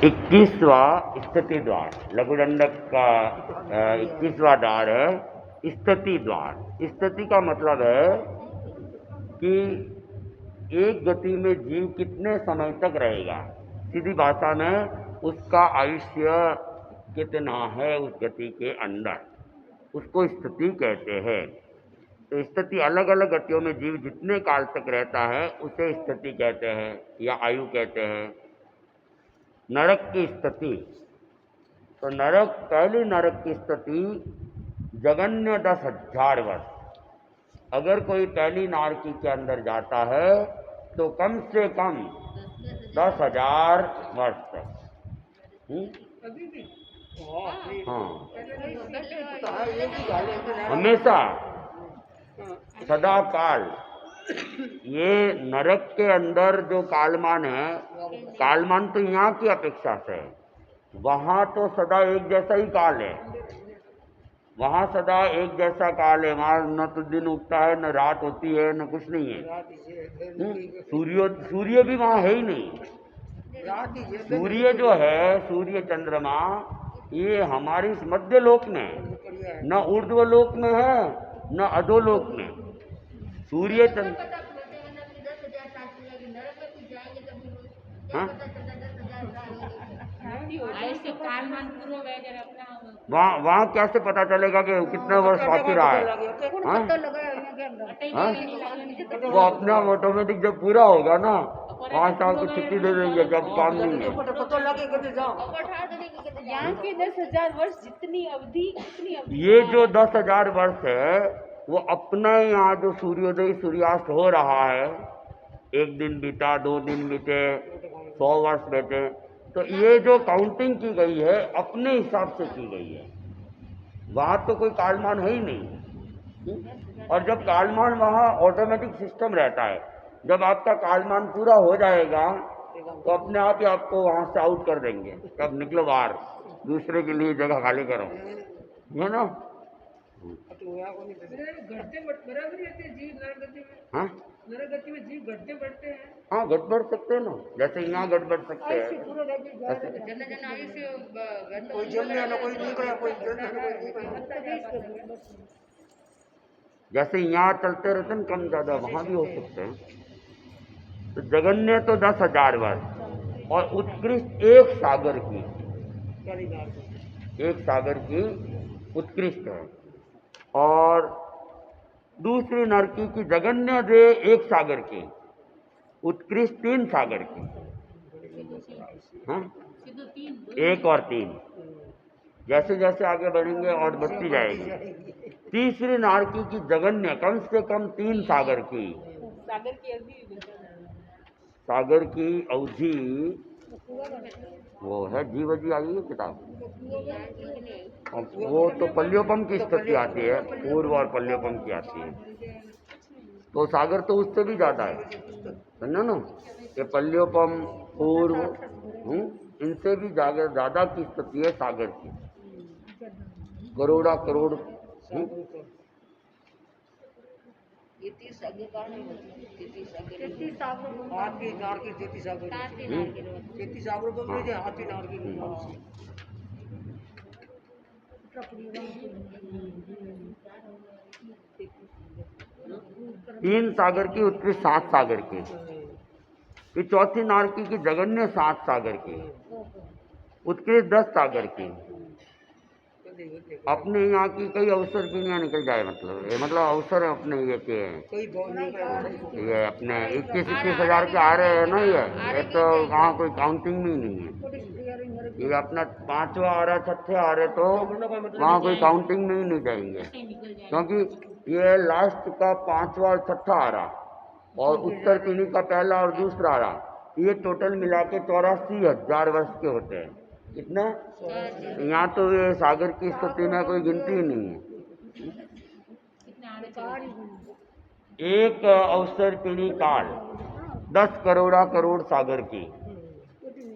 21वां स्थिति द्वार, लघुदंडक का 21वां द्वार है स्थिति द्वार। स्थिति का मतलब है कि एक गति में जीव कितने समय तक रहेगा, सीधी भाषा में उसका आयुष्य कितना है उस गति के अंदर, उसको स्थिति कहते हैं। तो स्थिति अलग अलग गतियों में जीव जितने काल तक रहता है उसे स्थिति कहते हैं या आयु कहते हैं। नरक की स्थिति, तो नरक, पहली नरक की स्थिति जगन्य 10,000 वर्ष। अगर कोई पहली नारकी के अंदर जाता है तो कम से कम 10,000 वर्ष तक। हाँ, हमेशा सदा काल। ये नरक के अंदर जो कालमान है, कालमान तो यहाँ की अपेक्षा से है, वहाँ तो सदा एक जैसा ही काल है, वहाँ सदा एक जैसा काल है। वहाँ न तो दिन उगता है, न रात होती है, न कुछ नहीं है। सूर्य भी वहाँ है ही नहीं। सूर्य जो है, सूर्य चंद्रमा, ये हमारी इस मध्य लोक में, न ऊर्ध्व लोक में है न अधोलोक में। सूर्य चंद्र वहाँ कैसे पता चलेगा कि कितने वर्ष बाकी रहा है? वो अपने आप ऑटोमेटिक जब पूरा होगा ना, 5 साल को छुट्टी दे देंगे जब काम नहीं है। यहाँ 10,000 वर्ष जितनी अवधि, ये जो 10,000 वर्ष है वो अपना यहाँ जो सूर्योदय सूर्यास्त हो रहा है, एक दिन बीता, 2 दिन बीते, 100 वर्ष बीते, तो ये जो काउंटिंग की गई है अपने हिसाब से की गई है। वहाँ तो कोई कालमान है ही नहीं। और जब कालमान, वहाँ ऑटोमेटिक सिस्टम रहता है। जब आपका कालमान पूरा हो जाएगा तो अपने आप ही आपको वहाँ से आउट कर देंगे, तब निकलो बाहर, दूसरे के लिए जगह खाली करो, है ना? हाँ, नरगति में जीव घटते बढ़ते हैं। हाँ, घट बढ़ सकते हैं ना, जैसे यहाँ घट बढ़ सकते हैं। जैसे यहाँ चलते रहते हैं कम ज्यादा, वहाँ भी हो सकते हैं। तो जगन्य तो 10,000 वर्ष, और उत्कृष्ट एक सागर की, एक सागर की उत्कृष्ट है। और दूसरी नरकी की जगन्य दे एक सागर की, उत्कृष्ट 3 सागर की। हाँ, 1 और 3, जैसे जैसे आगे बढ़ेंगे और बढ़ती जाएगी। तीसरी नारकी की जगन्य कम से कम 3 सागर की। सागर की अवधि वो है, जीव जी आई है किताब, वो तो पल्योपम की स्थिति आती है, पूर्व और पल्योपम की आती है। तो सागर तो उससे भी ज्यादा है, समझो ना, ये पल्योपम, पूर्व, इनसे भी ज्यादा की स्थिति है सागर की, करोड़ा करोड़। तीन सागर की उत्कृष्ट 7 सागर की, फिर चौथी नारकी की जगन्य 7 सागर की, उत्कृष्ट 10 सागर की। अपने यहाँ की कई अवसर की यहाँ निकल जाए, मतलब अवसर है अपने ये के, ये अपने 21-21 हजार के आ रहे हैं ना, ये तो वहाँ कोई काउंटिंग में ही नहीं है। ये अपना 5वां आ रहा, 6ठे आ रहे, तो वहाँ कोई काउंटिंग में ही नहीं जाएंगे, क्योंकि ये लास्ट का 5वां और 6ठा आ रहा, और उत्तर पीढ़ी का पहला और दूसरा आ रहा, ये टोटल मिला के 84,000 वर्ष के होते हैं। कितना? यहाँ तो ये सागर की स्थिति में कोई गिनती ही नहीं है। एक अवसर पीढ़ी काल 10 करोड़ा करोड़ सागर की,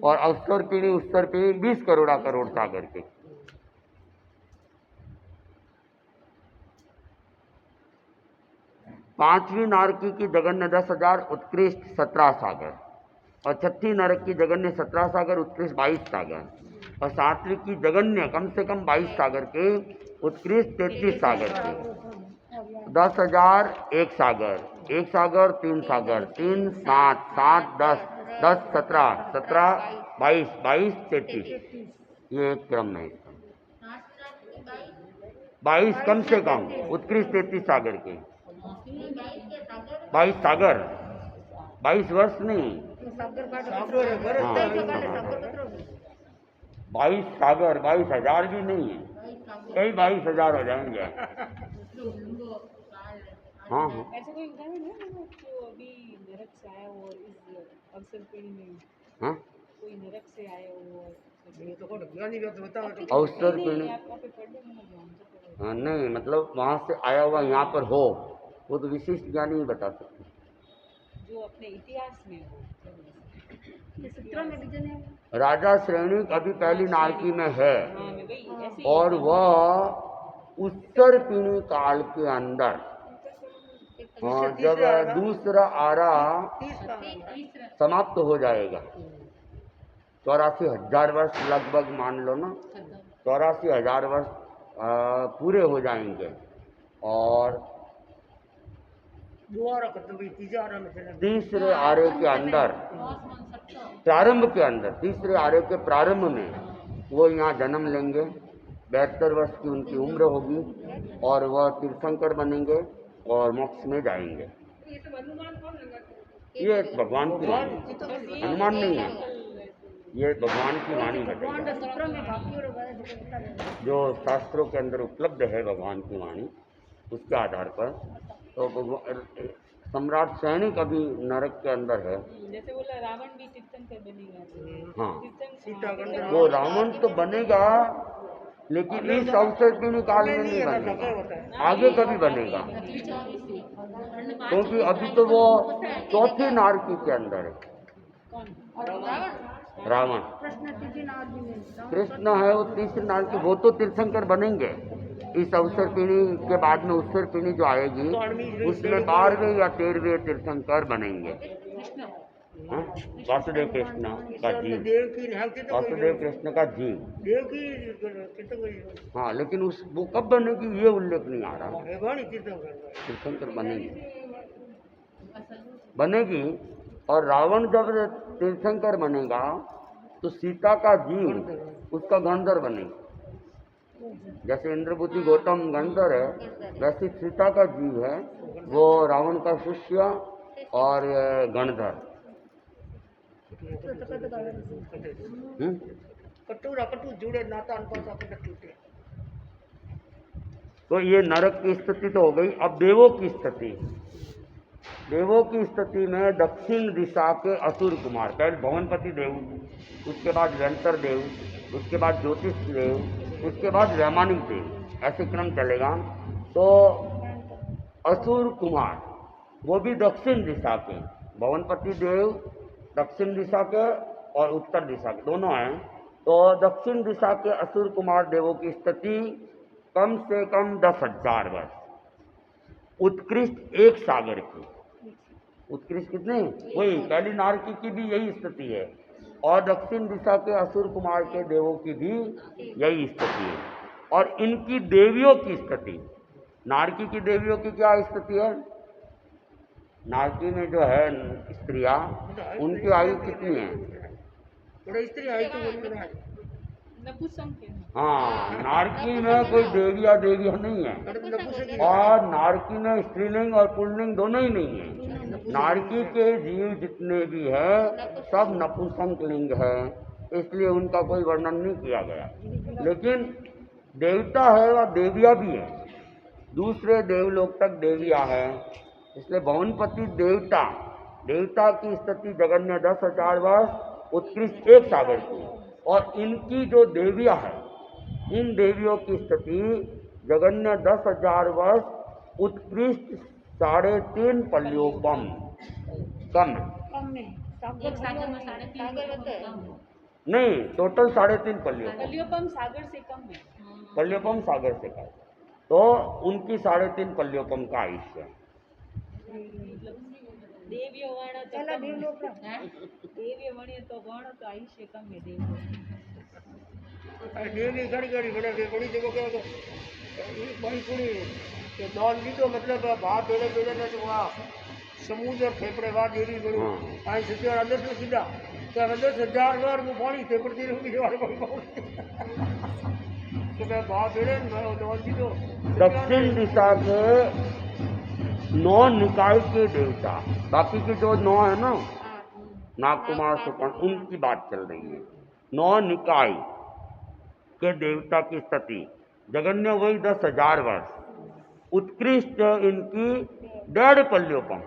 और अवसर पीढ़ी उत्तर पीढ़ी 20 करोड़ा करोड़ सागर की। पांचवी नारकी की जगन्य 10,000, उत्कृष्ट 17 सागर। और छठी नरक की जगन्य 17 सागर, उत्कृष्ट 22 सागर, और सात्विक की जगन्य कम से कम 22 सागर के, उत्कृष्ट 33 सागर के, 10,000 एक सागर, एक सागर 3 सागर, 3 7 7 10 10 17 17 22 22 33, ये एक क्रम है इसका। 22 कम से कम, उत्कृष्ट 33 सागर के, 22 सागर, 22 वर्ष नहीं, हाँ 22 सागर, 22,000 भी नहीं है, कई 22,000 हो जाएंगे। हाँ हाँ, ऐसा कोई उदाहरण है जो अभी नरक से आया हो और इस अवसर पीढ़ी में हाँ कोई नरक से आया हो और अवसर पीढ़ी, आपका पे पढ़ने में ना ध्यान से पढ़ो। हाँ नहीं, मतलब वहाँ से आया हुआ यहाँ पर हो, वो तो विशिष्ट ज्ञान नहीं बता सकते। जो अपने इतिहास में हो। राजा श्रेणी अभी पहली नारकी में है, हाँ मैं वही ऐसे ही और वह उत्तर पीढ़ी काल के अंदर, हाँ, जब दूसरा आरा समाप्त हो जाएगा, 84,000 वर्ष लगभग मान लो ना, 84,000 वर्ष पूरे हो जाएंगे, और तीसरे आरे के अंदर, प्रारंभ के अंदर, तीसरे आरे के प्रारंभ में वो यहाँ जन्म लेंगे, 72 वर्ष की उनकी उम्र होगी, और वह तीर्थंकर बनेंगे और मोक्ष में जाएंगे। ये भगवान की वाणी, अनुमान नहीं है, ये भगवान की वाणी बताई जो शास्त्रों के अंदर उपलब्ध है, भगवान की वाणी, उसके आधार पर। तो सम्राट सैनिक अभी नरक के अंदर है। जैसे बोला रावण भी तीर्थंकर बनेगा। हाँ, वो रावण तो बनेगा, लेकिन इस अवसर पीढ़ी काल में नहीं बनेगा, आगे कभी बनेगा, क्योंकि अभी तो वो चौथी नारकी के अंदर है। रावण, कृष्ण है वो तीसरी नारकी, वो तो तीर्थंकर बनेंगे। इस अवसर पीढ़ी के बाद में उत्सर पीढ़ी जो आएगी, उसमें 12वें या 13वें तीर्थंकर बनेंगे। वासुदेव कृष्ण का जीव, वासुदेव कृष्ण का जीव, हाँ, लेकिन उस वो कब बनेगी ये उल्लेख नहीं आ रहा। तीर्थंकर बनेगी, और रावण जब तीर्थंकर बनेगा तो सीता का जीव उसका गंधर बनेगा। जैसे इंद्रबुद्धि गौतम गंधर है, वैसे सीता का जीव है वो रावण का शिष्य और गणधर। तो ये नरक की स्थिति तो हो गई। अब देवों की स्थिति, देवों की स्थिति में दक्षिण दिशा के असुर कुमार, पहले भवनपति देव, उसके बाद व्यंतर देव, उसके बाद ज्योतिष देव, उसके बाद वैमानिक देव, ऐसे क्रम चलेगा। तो असुर कुमार वो भी दक्षिण दिशा के, भवनपति देव दक्षिण दिशा के और उत्तर दिशा के दोनों हैं। तो दक्षिण दिशा के असुर कुमार देवों की स्थिति कम से कम 10,000 वर्ष, उत्कृष्ट 1 सागर की। उत्कृष्ट कितने? वही पहली नारकी की भी यही स्थिति है, और दक्षिण दिशा के असुर कुमार के देवों की भी यही स्थिति है। और इनकी देवियों की स्थिति, नारकी की देवियों की क्या स्थिति है? नारकी में जो है स्त्रियां, उनकी आयु कितनी है? हाँ, नारकी में कोई देविया नहीं है, और नारकी में स्त्रीलिंग और पुल्लिंग दोनों ही नहीं है। नारकी के जीव जितने भी है सब नपुंसक लिंग है, इसलिए उनका कोई वर्णन नहीं किया गया। लेकिन देवता है और देविया भी है, दूसरे देवलोक तक देविया है, इसलिए भवनपति देवता, देवता की स्थिति जगन्य 10,000 वर्ष, उत्कृष्ट 1 सागर की। और इनकी जो देवियां है, इन देवियों की स्थिति जगन्य 10,000 वर्ष, उत्कृष्ट 3.5 पल्योपम कम नहीं, टोटल 3.5 पल्योपम सागर से कम है। पल्योपम सागर से कम, तो उनकी 3.5 पल्योपम का आयुष्य है। देव्यवर्ण तो चला कम देवलोक देव्यवर्ण तो वर्ण तो आयुष्य कम है देवलोक દેવની ઘણી ઘણી મને ઘણી જગ્યા કે બની પૂરી કે નોન લીધો મતલબ ભાત બેડે બેડે ને આ સમુદ્ર ફેફડે વા દેવી ગયું हाँ આ સત્યા અંદર તો સીધા ત્યાં 10,000 વાર હું પાણી ફેફડતી રહું બીજી વાર કોઈ પાણી તો મેં ભાત બેડે ને મેં નોન લીધો दक्षिण दिशा के 9 निकाय के देवता, बाकी के जो 9 है ना, नागकुमार सुपर्ण, उनकी बात चल रही है। 9 निकाय के देवता की स्थिति जगन्य वही 10,000 वर्ष, उत्कृष्ट इनकी 1.5 पल्योपम,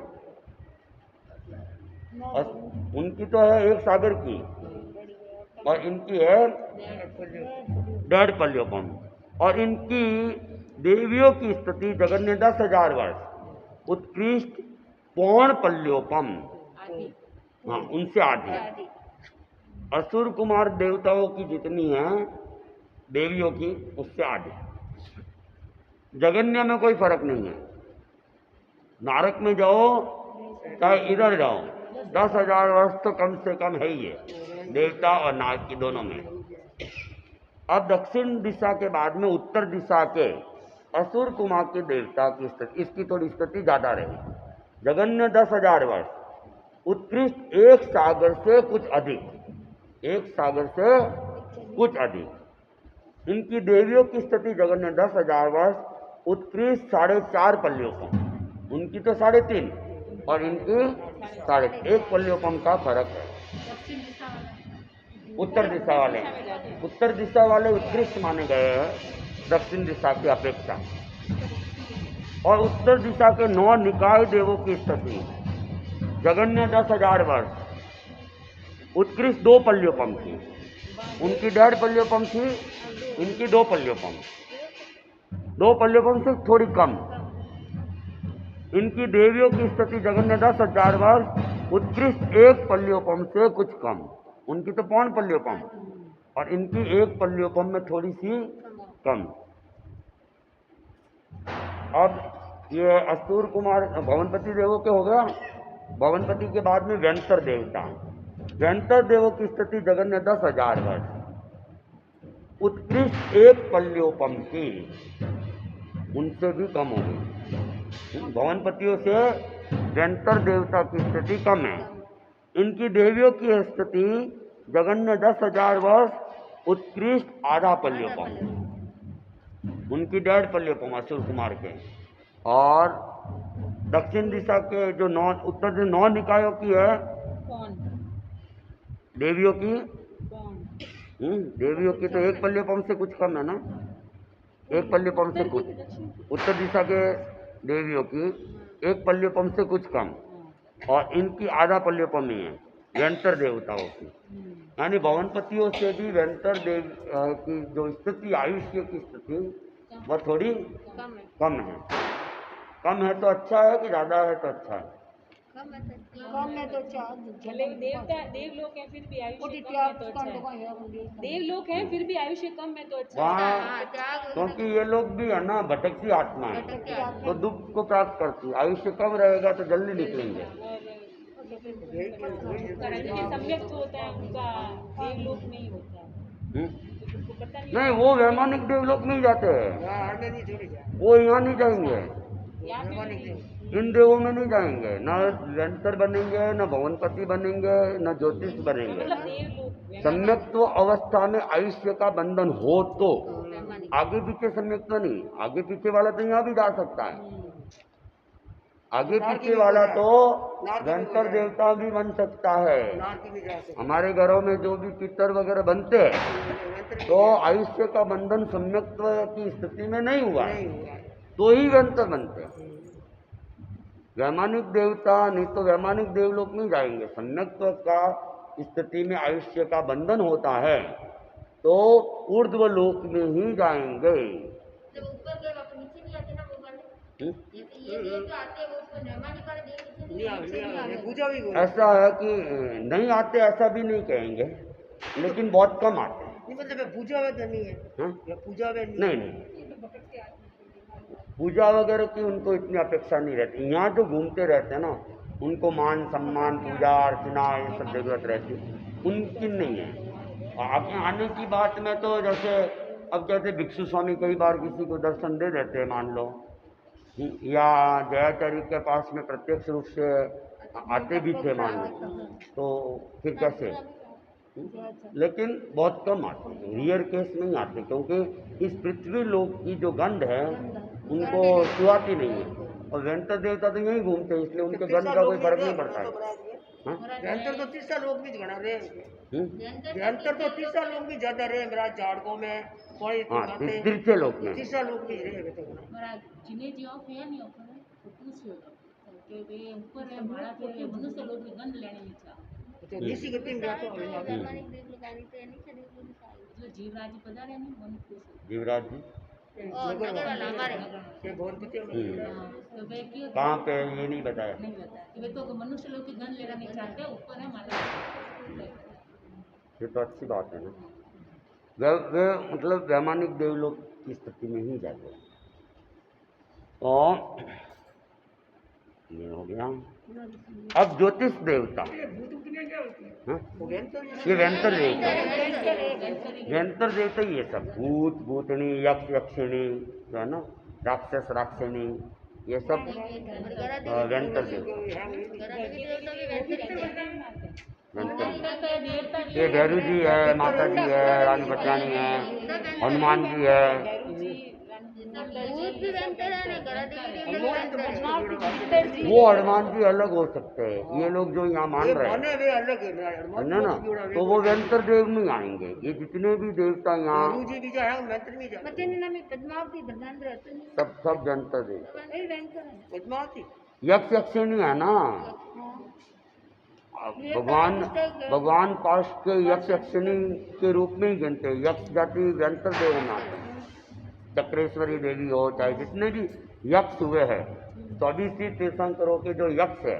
और उनकी तो है 1 सागर की और इनकी है 1.5 पल्योपम, और इनकी देवियों की स्थिति जगन्य 10,000 वर्ष, उत्कृष्ट पौण पल्योपम, हाँ उनसे आधी। असुर कुमार देवताओं की जितनी है देवियों की उससे आधी। जगन्य में कोई फर्क नहीं है, नारक में जाओ चाहे इधर जाओ 10,000 वर्ष तो कम से कम है ही है देवता और नारक की दोनों में। अब दक्षिण दिशा के बाद में उत्तर दिशा के असुर कुमार के देवता की स्थिति, इसकी थोड़ी स्थिति ज्यादा रही। जगन्य 10,000 वर्ष, उत्कृष्ट 1 सागर से कुछ अधिक, 1 सागर से कुछ अधिक। इनकी देवियों की स्थिति जगन्य 10,000 वर्ष, उत्कृष्ट 4.5 पल्योपम, उनकी तो 3.5 और इनकी 1.5 पल्योपम का फर्क है। उत्तर दिशा वाले उत्कृष्ट माने गए हैं दक्षिण दिशा की अपेक्षा। और उत्तर दिशा के 9 निकाय देवों की स्थिति जगन्य 10,000 वर्ष, उत्कृष्ट 2 पल्योपम थी, उनकी 1.5 पल्योपम थी, इनकी 2 पल्योपम, 2 पल्योपम से थोड़ी कम। इनकी देवियों की स्थिति जगन्य 10,000 वर्ष, उत्कृष्ट 1 पल्योपम से कुछ कम, उनकी तो पौन पल्योपम और इनकी 1 पल्योपम में थोड़ी सी कम। अब ये असुर कुमार भवनपति देवों के हो गया। भवनपति के बाद में व्यंतर देवता, व्यंतर देवों की स्थिति जगन्य 10,000 वर्ष, उत्कृष्ट 1 पल्योपम की, उनसे भी कम हो गई। भवनपतियों से व्यंतर देवता की स्थिति कम है। इनकी देवियों की स्थिति जगन्य 10,000 वर्ष, उत्कृष्ट आधा पल्योपम, उनकी 1.5 पल्योपम असुर कुमार के। और दक्षिण दिशा के जो 9 उत्तर से 9 निकायों की है कौन देवियों की, कौन देवियों की तो 1 पल्योपम से कुछ कम है ना, 1 पल्योपम से कुछ। उत्तर दिशा के देवियों की 1 पल्योपम से कुछ कम और इनकी आधा पल्योपम ही है व्यंतर देवताओं की। यानी भवनपतियों से भी व्यंतर देव की जो स्थिति आयुष्य की स्थिति वह थोड़ी कम है। कम है तो अच्छा है कि ज़्यादा है तो अच्छा है? कम है तो भले देवता देवलोक है फिर भी आयुष्य कम है तो अच्छा है। देवलोक है फिर भी आयुष्य कम है तो अच्छा है। वहाँ क्योंकि ये लोग भी है ना भटकती आत्मा है तो दुख को प्राप्त करती, आयुष्य कम रहेगा तो जल्दी निकलेंगे। और जिनके सम्यक होता है उनका देवलोक नहीं होता है, उनको पता नहीं नहीं, वो वैमानिक देवलोक नहीं जाते हैं, આને નહીં છોડી જાય वो यहाँ नहीं जाएंगे, यहाँ पे भी इन देवों में नहीं जाएंगे, न व्यंतर बनेंगे, न भवनपति बनेंगे, न ज्योतिष बनेंगे। मतलब देवलोक सम्यक्त्व अवस्था में आयुष्य का बंधन हो तो, आगे पीछे सम्यक्त्व नहीं, आगे पीछे वाला तो यहाँ भी जा सकता है, आगे पीछे वाला तो व्यंतर देवता भी बन सकता है। નારકી બી જશે हमारे घरों में जो भी पितर वगैरह बनते हैं तो आयुष्य का बंधन सम्यक्त्व की स्थिति में नहीं हुआ है, तो ही व्यंतर बनते हैं। वैमानिक देवता नहीं तो वैमानिक देवलोक नहीं जाएंगे, सम्यक्त्व का स्थिति में आयुष्य का बंधन होता है तो ऊर्ध्व लोक में ही जाएंगे। जब ऊपर गए वापस नीचे नहीं आते ना वो वाले, जैसे ये देव जो आते हैं वो उसको नैमानिक वाले देव नीचे नहीं आते। પૂજા બી કોઈ ऐसा है कि नहीं आते ऐसा भी नहीं कहेंगे, लेकिन बहुत कम आते हैं। नहीं मतलब पूजा वे नहीं है हाँ? या पूजा वे नहीं नहीं, पूजा वगैरह की उनको इतनी अपेक्षा नहीं रहती। यहाँ जो घूमते रहते हैं ना उनको मान सम्मान पूजा अर्चना ये सब जरूरत रहती है, उनकी नहीं है। आगे आने की बात में तो जैसे अब कहते भिक्षु स्वामी कई बार किसी को दर्शन दे देते हैं मान लो, या जयाचार्य के पास में प्रत्यक्ष रूप से आते भी थे मान लो, तो फिर कैसे? लेकिन बहुत कम आते हैं, रियर केस में ही आते, क्योंकि इस पृथ्वी लोक की जो गंध है उनको छुआती नहीं है। और वेंतर देवता तो यहीं घूमते हैं, इसलिए उनके गंध का कोई फर्क नहीं पड़ता है। जयंतर तो तीसरा लोग भी घना रहे, हम्म? जयंतर तो तीसरा लोग भी ज्यादा रहे मेरा झाड़कों में कोई हाँ, तीसरे लोग में तीसरा लोग भी रहे तो महाराज जिन्हें जी ऑफ है नहीं ऑफर है तो पूछो कि वे ऊपर है भाड़ा पे मनुष्य लोग की गंध लेने नहीं चाह तो इसी गति में जाते हो जर्मनिक देव लगानी तो नहीं चली पूरी सारी जो जीवराज जी पधारे नहीं मन पूछो जीवराज जी और नगर वाला हमारे ये बहुत पति तो वे क्यों कहाँ पे ये नहीं बताया। नहीं बताया कि वे तो मनुष्य लोग की गंध लेना नहीं चाहते, ऊपर है माता। ये तो अच्छी बात है ना, वे मतलब वैमानिक देवलोक की स्थिति में ही जाते हैं। और ये हो गया। अब ज्योतिष देवता, हाँ? ये वेंतर देवता, वेंतर देवता ये सब भूत भूतनी यक्ष यक्षिणी जो है ना, राक्षस राक्षिणी, ये सब वेंतर देवता। ये भैरू जी है, माता जी है, रानी बचानी है, हनुमान जी है। भूत भी वेंतर है ना, गड़ा देवी भी वेंतर है। वो हनुमान जी अलग हो सकते हैं, ये लोग जो यहाँ मान रहे हैं वे अलग है ना, तो वो वेंतर देव में आएंगे। ये जितने भी देवता यहाँ जी भी जो है वेंतर में जाते पता नहीं ना, मैं पद्मावती धर्मेंद्र है सब वेंतर देव। वही वेंतर है। पद्मावती यक्ष यक्षिणी है ना, भगवान पास के यक्ष यक्षिणी के रूप में ही गिनते हैं। यक्ष जाति वेंतर देव में आते हैं। चक्रेश्वरी देवी हो, चाहे जितने भी यक्ष हुए हैं, 24 तीर्थंकरों के जो यक्ष है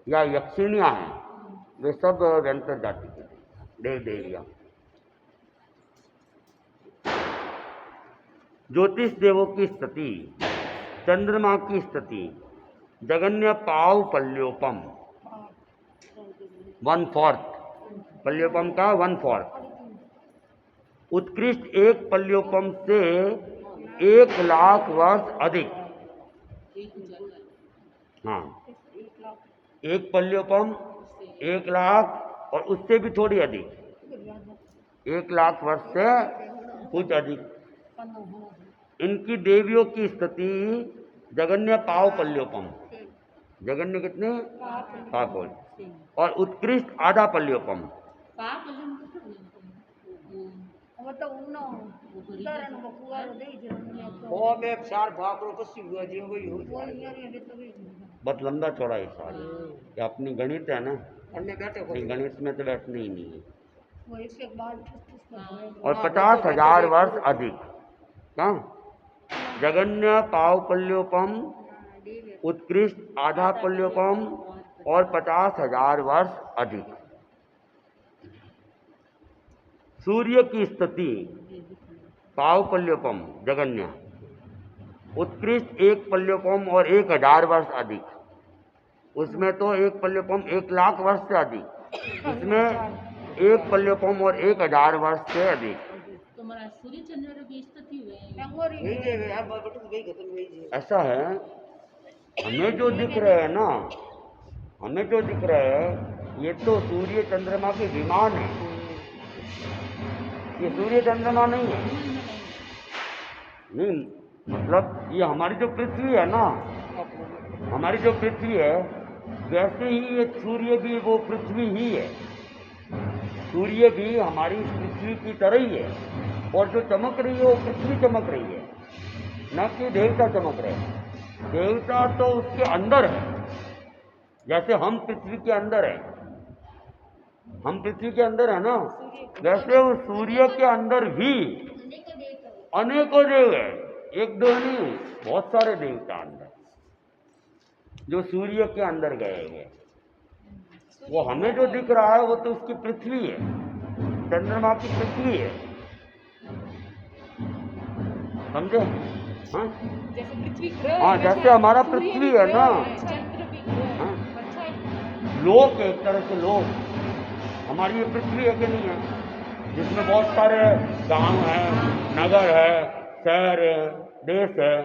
या यक्षिणियाँ हैं, वे सब वेंतर जाति के देव देवियाँ। ज्योतिष देवों की स्थिति, चंद्रमा की स्थिति, जगन्य पाव पल्योपम 1/4, पल्योपम का 1/4, उत्कृष्ट एक पल्योपम से 1,00,000 वर्ष अधिक। हाँ, एक पल्योपम 1,00,000 और उससे भी थोड़ी अधिक, 1,00,000 वर्ष से कुछ अधिक। इनकी देवियों की स्थिति जगन्य पाव पल्योपम, जगन्य कितने पाव, और उत्कृष्ट आधा पल्योपम। वो में चार भाग रो पसी हुआ जी वही हो बहुत लंबा चौड़ा है साल। ये अपनी गणित है ना, अन्य बैठे नहीं, गणित में तो बैठने ही नहीं है। वो इसके बाद और 50,000 वर्ष अधिक। कहाँ? जगन्य पाव पल्योपम, उत्कृष्ट आधा पल्योपम और 50,000 वर्ष अधिक। सूर्य की स्थिति पाव पल्योपम जगन्य, उत्कृष्ट एक पल्योपम और 1,000 वर्ष अधिक। उसमें तो एक पल्योपम 1,00,000 वर्ष से अधिक, इसमें एक पल्योपम और 1,000 वर्ष से अधिक। तो महाराज सूर्य चंद्र की स्थिति ऐसा है, हमें जो दिख रहे हैं ना, हमें जो दिख रहे हैं, ये तो सूर्य चंद्रमा के विमान है, ये सूर्य चंद्रमा नहीं है। नहीं, मतलब ये हमारी जो पृथ्वी है ना, हमारी जो पृथ्वी है, वैसे ही ये सूर्य भी वो पृथ्वी ही है। सूर्य भी हमारी पृथ्वी की तरह ही है, और जो चमक रही है वो पृथ्वी चमक रही है, न कि देवता चमक रहे हैं। देवता तो उसके अंदर है, जैसे हम पृथ्वी के अंदर है, हम पृथ्वी के अंदर है ना, वैसे वो सूर्य के अंदर भी अनेकों देव है, एक दो नहीं, बहुत सारे देवता अंदर जो सूर्य के अंदर गए हुए। वो हमें जो दिख रहा है वो तो उसकी पृथ्वी है, चंद्रमा की पृथ्वी है, समझे? हाँ, जैसे पृथ्वी ग्रह, हाँ, जैसे हमारा पृथ्वी है ना, चंद्र भी ग्रह, हाँ, अच्छा लोक है, एक तरह से लोक। हमारी ये पृथ्वी है कि नहीं है, जिसमें बहुत सारे गांव हैं, नगर है, शहर है, देश है,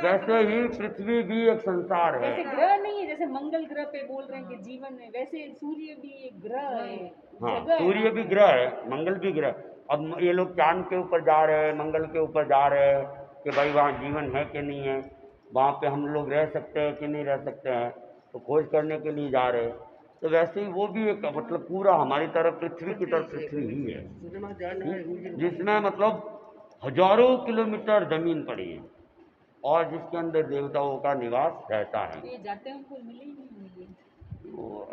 वैसे ही पृथ्वी भी एक संसार है। जैसे ग्रह नहीं है, जैसे मंगल ग्रह पे बोल रहे हैं कि जीवन है, वैसे सूर्य भी एक ग्रह है, हाँ, जगह है। सूर्य भी ग्रह है, मंगल भी ग्रह। अब ये लोग चांद के ऊपर जा रहे हैं, मंगल के ऊपर जा रहे हैं कि भाई वहाँ जीवन है कि नहीं है, वहाँ पे हम लोग रह सकते हैं कि नहीं रह सकते हैं, तो खोज करने के लिए जा रहे हैं। तो वैसे ही वो भी एक मतलब पूरा हमारी तरफ पृथ्वी की तरफ पृथ्वी ही है, जिसमें मतलब हजारों किलोमीटर जमीन पड़ी है और जिसके अंदर देवताओं का निवास रहता है। ये जाते हैं उनको मिले ही नहीं मिले। वो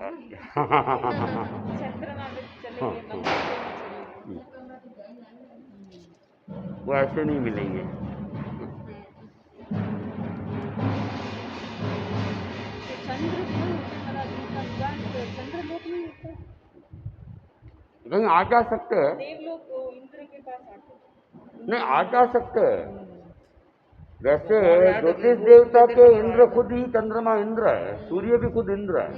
चंद्रमा में चले गए, मंगल पे भी चले गए। वो ऐसे नहीं मिलेंगे। तो चंद्र क्यों हमारा जिनका निवास चंद्रलोक नहीं होता? कहीं आ जा सकते हैं, देवलोक को इंद्र के पास आते नहीं आ जा सकते हैं। वैसे ज्योतिष देवता के इंद्र खुद ही चंद्रमा इंद्र है, सूर्य भी खुद इंद्र है,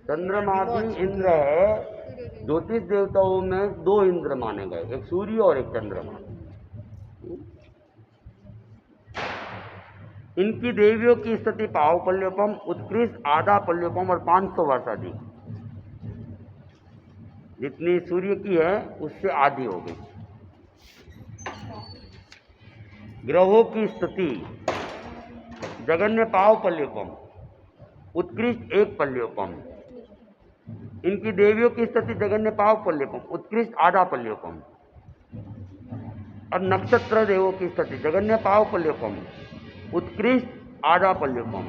चंद्रमा भी इंद्र है। ज्योतिष देवताओं में दो इंद्र माने गए, एक सूर्य और एक चंद्रमा। इनकी देवियों की स्थिति पावपल्योपम, उत्कृष्ट, आधा पल्योपम और 500 वर्ष अधिक। जितनी सूर्य की है उससे आधी हो गई। ग्रहों की स्थिति जगन्य पावपल्योपम, उत्कृष्ट 1 पल्योपम। इनकी देवियों की स्थिति जगन्य पावपल्योपम, उत्कृष्ट आधा पल्योपम। और नक्षत्र देवों की स्थिति जगन्य पावपल्योपम, उत्कृष्ट आधा पल्योपम।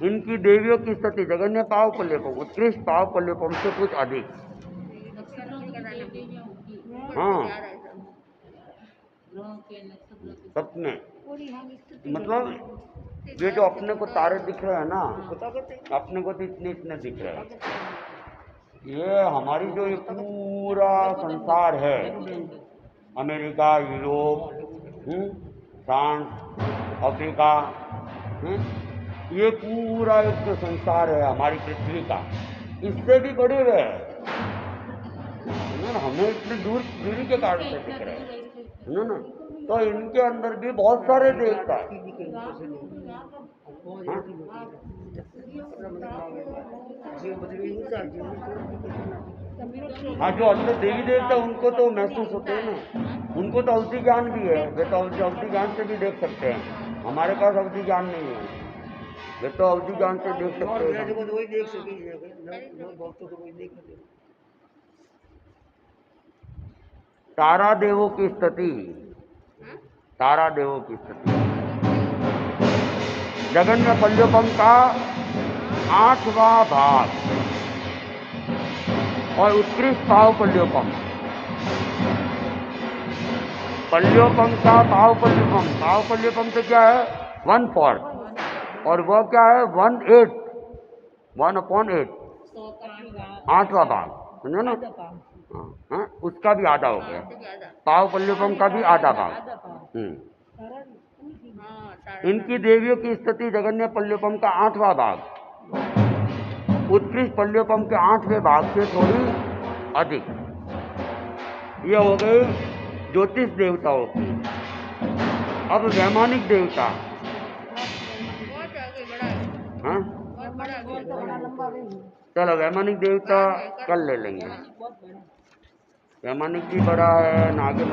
इनकी देवियों की स्थिति जगन्य पावपल्योपम, उत्कृष्ट पावपल्योपम से कुछ अधिक। नक्षत्रों की देव देवियां होगी, हाँ, ग्रहों के नक्षत्रों के सब में मतलब ये जो अपने को तारे दिख रहे हैं ना, अपने को तो इतने इतने दिख रहे हैं। ये हमारी जो ये पूरा संसार है, अमेरिका, यूरोप, फ्रांस, अफ्रीका, ये पूरा एक जो संसार है हमारी पृथ्वी का, इससे भी बड़े हुए हैं। हमें इतनी दूरी के कारण से दिख रहे हैं ना, तो इनके अंदर भी बहुत सारे देवता हैं। हाँ, जो अंदर देवी देवता उनको तो महसूस होते हैं ना, उनको तो अवधि ज्ञान भी है, वे तो अवधि ज्ञान से भी देख सकते हैं। हमारे पास अवधि ज्ञान नहीं है, वे तो अवधि ज्ञान से देख सकते हैं। तारा देवों की स्थिति, तारा देवों की स्थिति जगन्य पल्योपम का 8वां भाग और उत्कृष्ट पावपल्योपम। पल्योपम का पावपल्योपम, पावपल्योपम से क्या है 1/4 और वह क्या है 1/8, 1/8, 8वां भाग, समझो ना। हाँ, उसका भी आधा हो गया, पावपल्योपम का भी आधा भाग। इनकी देवियों की स्थिति जगन्य पल्योपम का 8वां भाग, उत्कृष्ट पल्योपम के 8वें भाग से थोड़ी अधिक। ये हो गई ज्योतिष देवताओं की। अब वैमानिक देवता, हाँ चलो वैमानिक देवता कल ले लेंगे। वैमानिक भी बड़ा है, नागिन